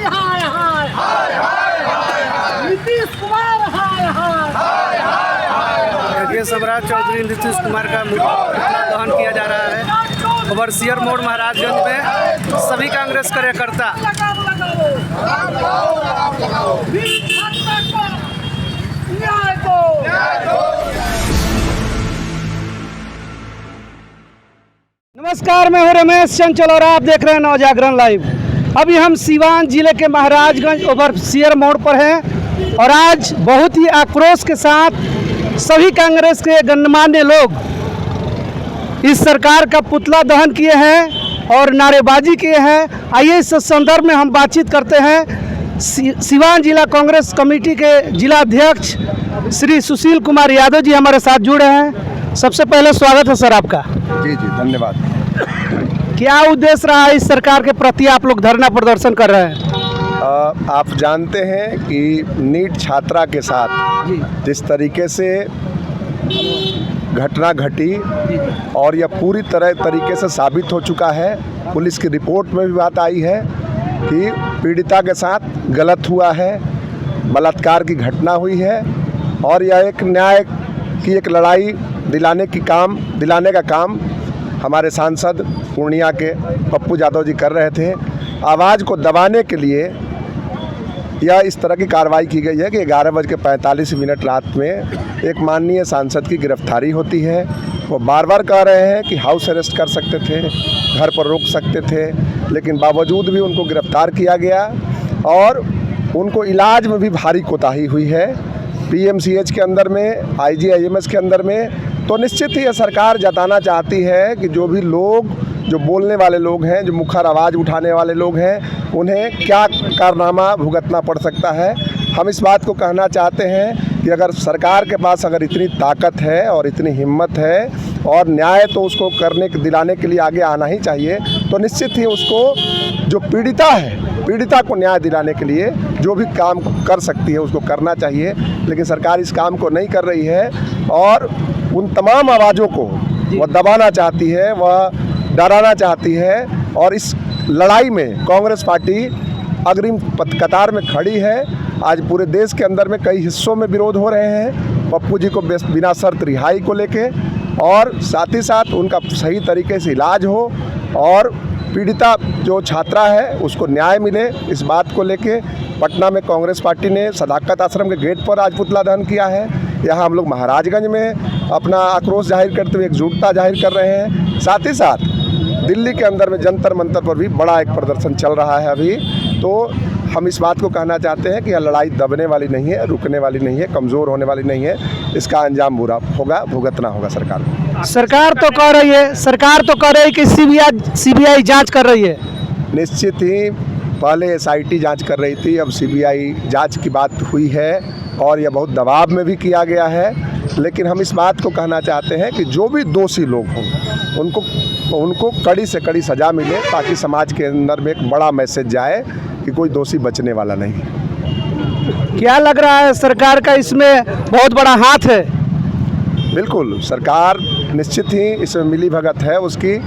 हाय हाय हाय हाय नीतीश कुमार हाय हाय हाय देखिए सम्राट चौधरी नीतीश कुमार का पुतला दहन किया जा रहा है ओवरसियर मोड़ महाराजगंज में। सभी कांग्रेस कार्यकर्ता नमस्कार, मैं हूं रमेश चंचल और आप देख रहे हैं नवजागरण लाइव। अभी हम सीवान जिले के महाराजगंज ओवरसियर मोड़ पर हैं और आज बहुत ही आक्रोश के साथ सभी कांग्रेस के गणमान्य लोग इस सरकार का पुतला दहन किए हैं और नारेबाजी किए हैं। आइए इस संदर्भ में हम बातचीत करते हैं। सीवान जिला कांग्रेस कमेटी के जिला अध्यक्ष श्री सुशील कुमार यादव जी हमारे साथ जुड़े हैं। सबसे पहले स्वागत है सर आपका। जी धन्यवाद। क्या उद्देश्य रहा इस सरकार के प्रति आप लोग धरना प्रदर्शन कर रहे हैं? आप जानते हैं कि नीट छात्रा के साथ जिस तरीके से घटना घटी और यह पूरी तरीके से साबित हो चुका है, पुलिस की रिपोर्ट में भी बात आई है कि पीड़िता के साथ गलत हुआ है, बलात्कार की घटना हुई है और यह एक न्याय की एक लड़ाई दिलाने का काम हमारे सांसद पूर्णिया के पप्पू यादव जी कर रहे थे। आवाज़ को दबाने के लिए यह इस तरह की कार्रवाई की गई है कि 11:45 रात में एक माननीय सांसद की गिरफ्तारी होती है। वो बार बार कह रहे हैं कि हाउस अरेस्ट कर सकते थे, घर पर रोक सकते थे, लेकिन बावजूद भी उनको गिरफ्तार किया गया और उनको इलाज में भी भारी कोताही हुई है। PMCH के अंदर में, IGIMS के अंदर में। तो निश्चित ही यह सरकार जताना चाहती है कि जो भी लोग, जो बोलने वाले लोग हैं, जो मुखर आवाज़ उठाने वाले लोग हैं, उन्हें क्या कारनामा भुगतना पड़ सकता है। हम इस बात को कहना चाहते हैं कि अगर सरकार के पास अगर इतनी ताकत है और इतनी हिम्मत है और न्याय तो उसको दिलाने के लिए आगे आना ही चाहिए, तो निश्चित ही उसको जो पीड़िता को न्याय दिलाने के लिए जो भी काम कर सकती है उसको करना चाहिए। लेकिन सरकार इस काम को नहीं कर रही है और उन तमाम आवाज़ों को वह दबाना चाहती है, वह डराना चाहती है और इस लड़ाई में कांग्रेस पार्टी अग्रिम कतार में खड़ी है। आज पूरे देश के अंदर में कई हिस्सों में विरोध हो रहे हैं पप्पू जी को बिना शर्त रिहाई को लेके, और साथ ही साथ उनका सही तरीके से इलाज हो और पीड़िता जो छात्रा है उसको न्याय मिले। इस बात को लेके पटना में कांग्रेस पार्टी ने सदाकत आश्रम के गेट पर आज पुतला दहन किया है। यहाँ हम लोग महाराजगंज में अपना आक्रोश जाहिर करते हुए एकजुटता जाहिर कर रहे हैं। साथ ही साथ दिल्ली के अंदर में जंतर मंतर पर भी बड़ा एक प्रदर्शन चल रहा है अभी। तो हम इस बात को कहना चाहते हैं कि यह लड़ाई दबने वाली नहीं है, रुकने वाली नहीं है, कमज़ोर होने वाली नहीं है। इसका अंजाम बुरा होगा, भुगतना होगा सरकार को। सरकार तो कह रही है कि CBI जांच कर रही है। निश्चित ही पहले SIT जांच कर रही थी, अब CBI जांच की बात हुई है और यह बहुत दबाव में भी किया गया है। लेकिन हम इस बात को कहना चाहते हैं कि जो भी दोषी लोग हों उनको कड़ी से कड़ी सज़ा मिले, ताकि समाज के अंदर में एक बड़ा मैसेज जाए कि कोई दोषी बचने वाला नहीं। क्या लग रहा है सरकार का इसमें बहुत बड़ा हाथ है? बिल्कुल, सरकार निश्चित ही इसमें मिली भगत है उसकी,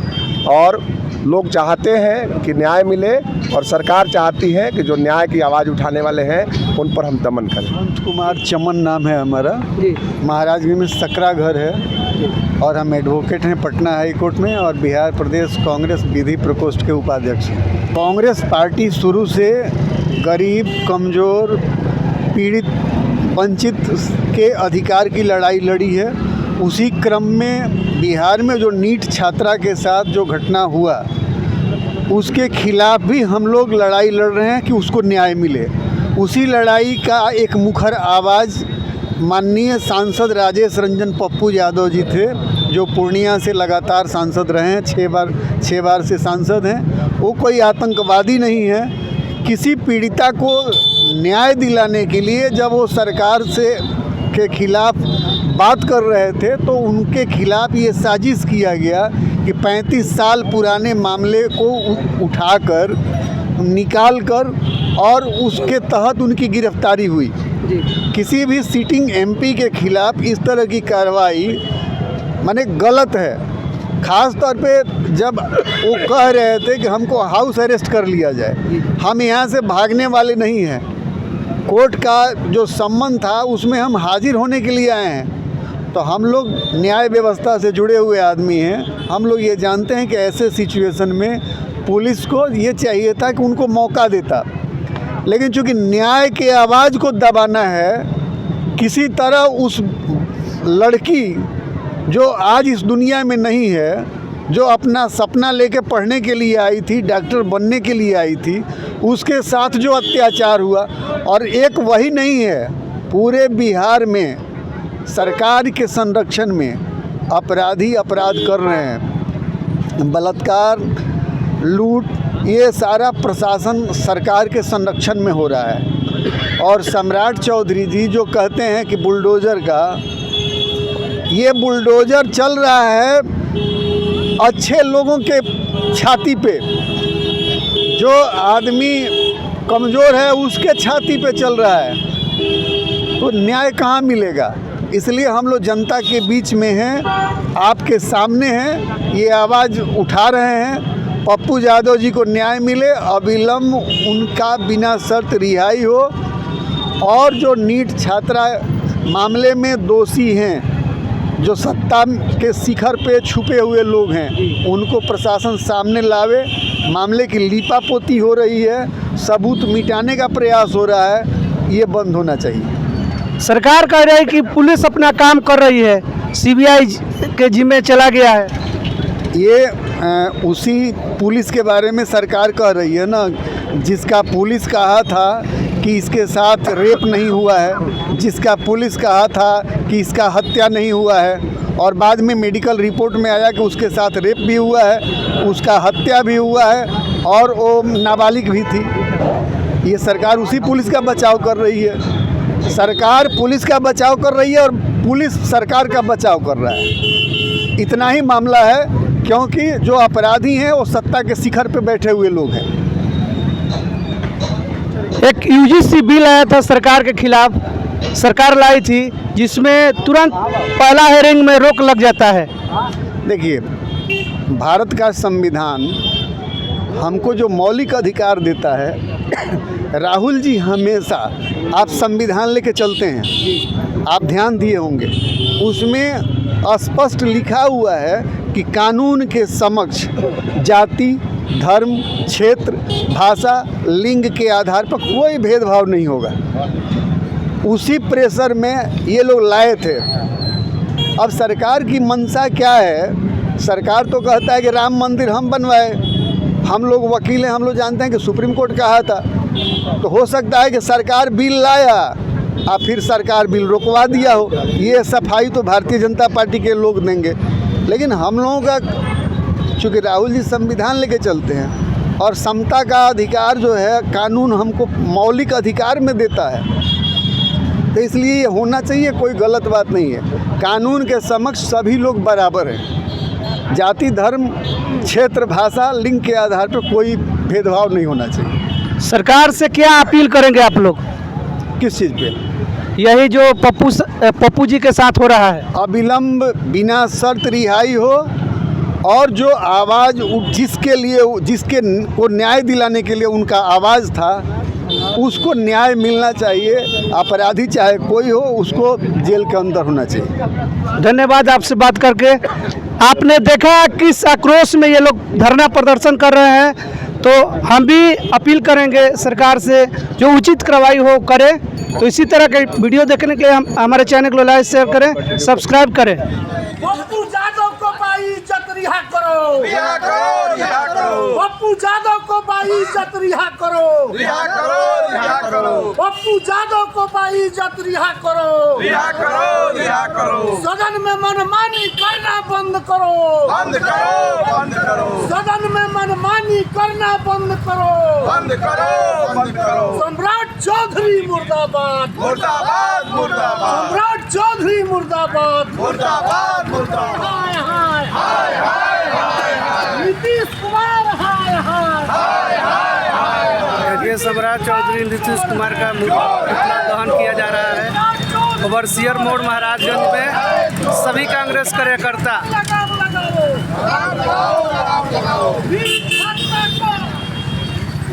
और लोग चाहते हैं कि न्याय मिले और सरकार चाहती है कि जो न्याय की आवाज़ उठाने वाले हैं उन पर हम दमन करें। अनंत कुमार चमन नाम है हमारा। महाराजगंज में सकरा घर है और हम एडवोकेट हैं पटना हाई कोर्ट में और बिहार प्रदेश कांग्रेस विधि प्रकोष्ठ के उपाध्यक्ष हैं। कांग्रेस पार्टी शुरू से गरीब, कमज़ोर, पीड़ित, वंचित के अधिकार की लड़ाई लड़ी है। उसी क्रम में बिहार में जो नीट छात्रा के साथ जो घटना हुआ उसके खिलाफ भी हम लोग लड़ाई लड़ रहे हैं कि उसको न्याय मिले। उसी लड़ाई का एक मुखर आवाज़ माननीय सांसद राजेश रंजन पप्पू यादव जी थे, जो पूर्णिया से लगातार सांसद रहे हैं, 6 बार से सांसद हैं। वो कोई आतंकवादी नहीं है। किसी पीड़िता को न्याय दिलाने के लिए जब वो सरकार के खिलाफ बात कर रहे थे तो उनके खिलाफ ये साजिश किया गया कि 35 साल पुराने मामले को उठाकर निकालकर और उसके तहत उनकी गिरफ्तारी हुई। किसी भी सिटिंग MP के खिलाफ इस तरह की कार्रवाई माने गलत है। ख़ास तौर पे जब वो कह रहे थे कि हमको हाउस अरेस्ट कर लिया जाए, हम यहाँ से भागने वाले नहीं हैं। कोर्ट का जो सम्मन था उसमें हम हाजिर होने के लिए आए हैं। तो हम लोग न्याय व्यवस्था से जुड़े हुए आदमी हैं। हम लोग ये जानते हैं कि ऐसे सिचुएशन में पुलिस को ये चाहिए था कि उनको मौका देता, लेकिन चूँकि न्याय के आवाज़ को दबाना है, किसी तरह उस लड़की जो आज इस दुनिया में नहीं है, जो अपना सपना लेके पढ़ने के लिए आई थी, डॉक्टर बनने के लिए आई थी, उसके साथ जो अत्याचार हुआ, और एक वही नहीं है, पूरे बिहार में सरकार के संरक्षण में अपराधी अपराध कर रहे हैं। बलात्कार, लूट, ये सारा प्रशासन सरकार के संरक्षण में हो रहा है। और सम्राट चौधरी जी जो कहते हैं कि बुलडोज़र का, ये बुलडोज़र चल रहा है अच्छे लोगों के छाती पे, जो आदमी कमज़ोर है उसके छाती पे चल रहा है। तो न्याय कहाँ मिलेगा? इसलिए हम लोग जनता के बीच में हैं, आपके सामने हैं, ये आवाज़ उठा रहे हैं। पप्पू यादव जी को न्याय मिले, अविलंब उनका बिना शर्त रिहाई हो, और जो नीट छात्रा मामले में दोषी हैं, जो सत्ता के शिखर पे छुपे हुए लोग हैं, उनको प्रशासन सामने लावे। मामले की लीपापोती हो रही है, सबूत मिटाने का प्रयास हो रहा है, ये बंद होना चाहिए। सरकार कह रही है कि पुलिस अपना काम कर रही है, सीबीआई के जिम्मे चला गया है। ये उसी पुलिस के बारे में सरकार कह रही है ना, जिसका पुलिस कहा था कि इसके साथ रेप नहीं हुआ है, जिसका पुलिस कहा था कि इसका हत्या नहीं हुआ है, और बाद में मेडिकल रिपोर्ट में आया कि उसके साथ रेप भी हुआ है, उसका हत्या भी हुआ है, और वो नाबालिग भी थी। ये सरकार उसी पुलिस का बचाव कर रही है। सरकार पुलिस का बचाव कर रही है और पुलिस सरकार का बचाव कर रहा है। इतना ही मामला है, क्योंकि जो अपराधी हैं वो सत्ता के शिखर पे बैठे हुए लोग हैं। एक यूजीसी बिल आया था सरकार के खिलाफ, सरकार लाई थी, जिसमें तुरंत पहला हेयरिंग में रोक लग जाता है। देखिए, भारत का संविधान हमको जो मौलिक अधिकार देता है, राहुल जी हमेशा, आप संविधान लेके चलते हैं, आप ध्यान दिए होंगे, उसमें स्पष्ट लिखा हुआ है कि कानून के समक्ष जाति, धर्म, क्षेत्र, भाषा, लिंग के आधार पर कोई भेदभाव नहीं होगा। उसी प्रेशर में ये लोग लाए थे। अब सरकार की मंशा क्या है? सरकार तो कहता है कि राम मंदिर हम बनवाए। हम लोग वकील हैं, हम लोग जानते हैं कि सुप्रीम कोर्ट कहा था। तो हो सकता है कि सरकार बिल लाया और फिर सरकार बिल रोकवा दिया हो। ये सफाई तो भारतीय जनता पार्टी के लोग देंगे। लेकिन हम लोगों का, चूँकि राहुल जी संविधान लेके चलते हैं, और समता का अधिकार जो है कानून हमको मौलिक अधिकार में देता है, तो इसलिए ये होना चाहिए, कोई गलत बात नहीं है। कानून के समक्ष सभी लोग बराबर हैं। जाति, धर्म, क्षेत्र, भाषा, लिंग के आधार पर कोई भेदभाव नहीं होना चाहिए। सरकार से क्या अपील करेंगे आप लोग? किस चीज़ पे? यही जो पप्पू जी के साथ हो रहा है। अविलंब बिना शर्त रिहाई हो, और जो आवाज़ जिसके को न्याय दिलाने के लिए उनका आवाज़ था, उसको न्याय मिलना चाहिए। अपराधी चाहे कोई हो, उसको जेल के अंदर होना चाहिए। धन्यवाद आपसे बात करके। आपने देखा किस आक्रोश में ये लोग धरना प्रदर्शन कर रहे हैं, तो हम भी अपील करेंगे सरकार से जो उचित कार्रवाई हो करे। तो इसी तरह के वीडियो देखने के लिए हम हमारे चैनल को लाइक, शेयर करें, सब्सक्राइब करें। पप्पू यादव को बाइज्जत रिहा करो, रिहा करो, रिहा करो। पप्पू यादव को बाइज्जत रिहा करो, रिहा करो, रिहा करो। पप्पू यादव को बाइज्जत रिहा करो, रिहा करो, रिहा करो। सदन में मनमानी करना बंद करो, बंद करो, बंद करो। सदन में मनमानी करना बंद करो, बंद करो, बंद करो। सम्राट चौधरी मुर्दाबाद, मुर्दाबाद, मुर्दाबाद। सम्राट चौधरी मुर्दाबाद, मुर्दाबाद, मुर्दाबाद। हाय हाय हाय, हाय, हाय, हाय। नीतीश कुमार हाय हाय, हाय, हाय, हाय, हाय। देखिए, सम्राट चौधरी नीतीश कुमार का पुतला दहन किया जा रहा है ओवरसियर मोड़ महाराजगंज में। सभी कांग्रेस कार्यकर्ता लगाओ लगाम लगाओ, लगाम लगाओ। वीर छात्रा को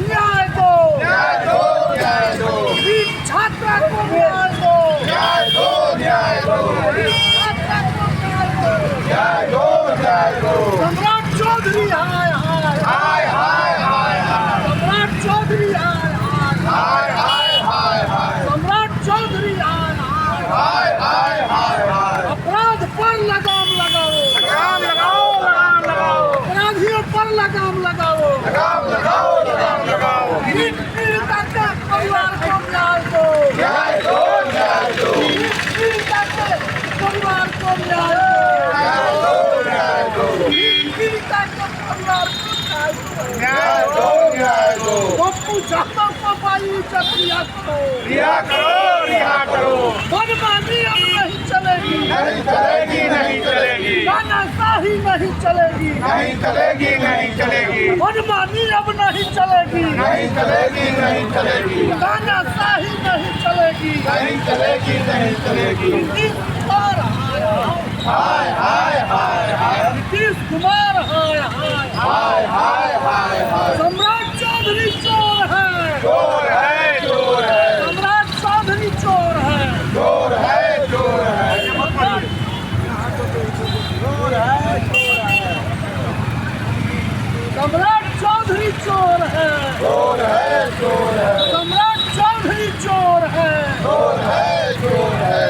न्याय दो, न्याय दो, न्याय दो। वीर छात्रा को न्याय दो, न्याय दो, न्याय दो। वीर छात्रा को न्याय दो। न्याय दो, न्याय दो। सम्राट चौधरी हाय हाय, हाय, हाय, हाय, हाय। सम्राट चौधरी हाय हाय, हाय, हाय, हाय, हाय। सम्राट चौधरी हाय हाय। हाय, हाय, हाय, हाय। अपराध पर लगाम लगाओ, लगाम लगाओ, लगाम लगाओ। अपराधियों पर लगाम लगाओ। लगाम लगाओ, लगाम लगाओ। पीड़िता के परिवार को न्याय दो, न्याय दो, न्याय दो। पीड़िता के परिवार को न्याय दो, न्याय दो, न्याय दो। पीड़िता के परिवार को न्याय दो। न्याय दो, न्याय दो। पप्पू यादव को बाई इज्जत रिहा करो, रिहा करो, रिहा करो। बदमाशी अब नहीं चलेगी, नहीं चलेगी, नहीं चलेगी। तानाशाही नहीं चलेगी, नहीं चलेगी, नहीं चलेगी। बदमाशी अब नहीं चलेगी, नहीं चलेगी, नहीं चलेगी। तानाशाही नहीं चलेगी। नहीं चलेगी, नहीं चलेगी। नीतीश कुमार हाय हाय, हाय, हाय, हाय, हाय। नीतीश कुमार हाय हाय। हाय, हाय, हाय, हाय। सम्राट चौधरी चोर है, चोर है, चोर है। सम्राट चौधरी चोर है, चोर है, चोर है। सम्राट चौधरी चोर है, चोर है, चोर है। सम्राट चौधरी चोर है। चोर है, चोर है।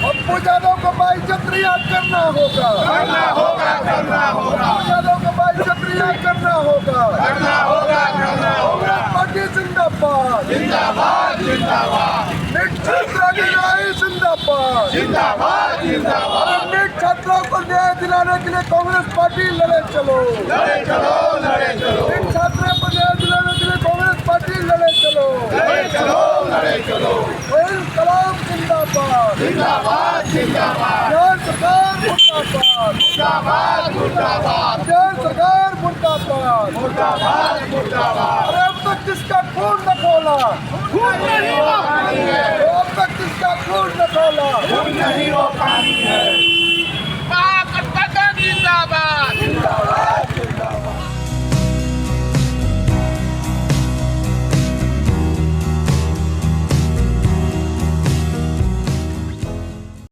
पप्पू यादव को बाइज्जत रियाद करना होगा, करना होगा, करना होगा। पप्पू यादव को बाइज्जत रियाद करना होगा। करना होगा, करना होगा। पार्टी जिंदाबाद, जिंदाबाद, जिंदाबाद। नीट छात्रा की न्याय जिंदाबाद। जिंदाबाद, जिंदाबाद। नीट छात्रों को न्याय दिलाने के लिए कांग्रेस पार्टी लड़े चलो। लड़े चलो, लड़े चलो। नीट छात्रों को न्याय दिलाने के लिए कांग्रेस पार्टी लड़े चलो। लड़े चलो, लड़े चलो। इंकलाब जिंदाबाद, जिंदाबाद, जिंदाबाद। जय सरकार मुर्दाबाद, मुर्दाबाद, मुर्दाबाद। जय सरकार मुर्दाबाद। मुर्दाबाद, मुर्दाबाद। अरे अब तक किसका खून न खोला, खून नहीं वो पानी है। अब तक किसका खून न खोला। खून नहीं वो पानी